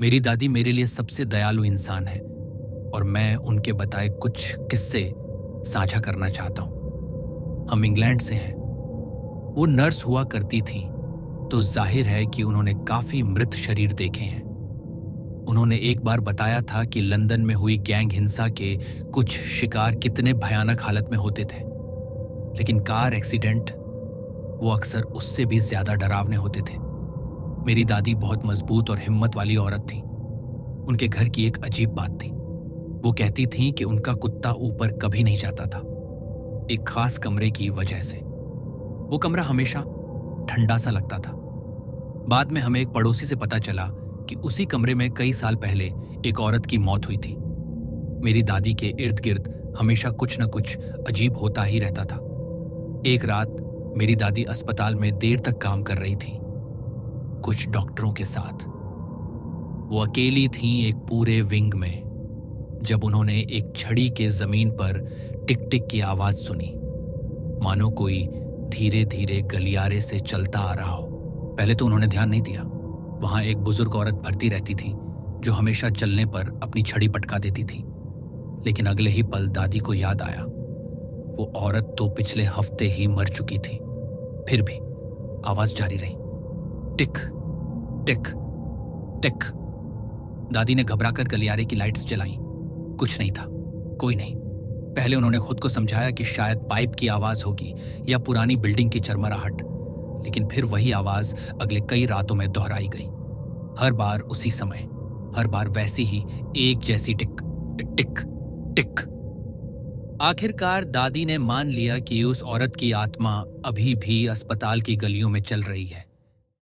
मेरी दादी मेरे लिए सबसे दयालु इंसान है और मैं उनके बताए कुछ किस्से साझा करना चाहता हूँ। हम इंग्लैंड से हैं। वो नर्स हुआ करती थीं, तो जाहिर है कि उन्होंने काफी मृत शरीर देखे हैं। उन्होंने एक बार बताया था कि लंदन में हुई गैंग हिंसा के कुछ शिकार कितने भयानक हालत में होते थे, लेकिन कार एक्सीडेंट वो अक्सर उससे भी ज्यादा डरावने होते थे। मेरी दादी बहुत मजबूत और हिम्मत वाली औरत थी। उनके घर की एक अजीब बात थी। वो कहती थीं कि उनका कुत्ता ऊपर कभी नहीं जाता था, एक खास कमरे की वजह से। वो कमरा हमेशा ठंडा सा लगता था। बाद में हमें एक पड़ोसी से पता चला कि उसी कमरे में कई साल पहले एक औरत की मौत हुई थी। मेरी दादी के इर्द गिर्द हमेशा कुछ न कुछ अजीब होता ही रहता था। एक रात मेरी दादी अस्पताल में देर तक काम कर रही थी, कुछ डॉक्टरों के साथ। वो अकेली थीं एक पूरे विंग में, जब उन्होंने एक छड़ी के जमीन पर टिक टिक की आवाज सुनी, मानो कोई धीरे धीरे गलियारे से चलता आ रहा हो। पहले तो उन्होंने ध्यान नहीं दिया। वहां एक बुजुर्ग औरत भर्ती रहती थी जो हमेशा चलने पर अपनी छड़ी पटका देती थी। लेकिन अगले ही पल दादी को याद आया, वो औरत तो पिछले हफ्ते ही मर चुकी थी। फिर भी आवाज जारी रही, टिक टिक टिक। दादी ने घबराकर गलियारे की लाइट्स जलाई। कुछ नहीं था, कोई नहीं। पहले उन्होंने खुद को समझाया कि शायद पाइप की आवाज होगी या पुरानी बिल्डिंग की चरमराहट, लेकिन फिर वही आवाज अगले कई रातों में दोहराई गई। हर बार उसी समय, हर बार वैसी ही एक जैसी टिक टिक टिक। आखिरकार दादी ने मान लिया कि उस औरत की आत्मा अभी भी अस्पताल की गलियों में चल रही है।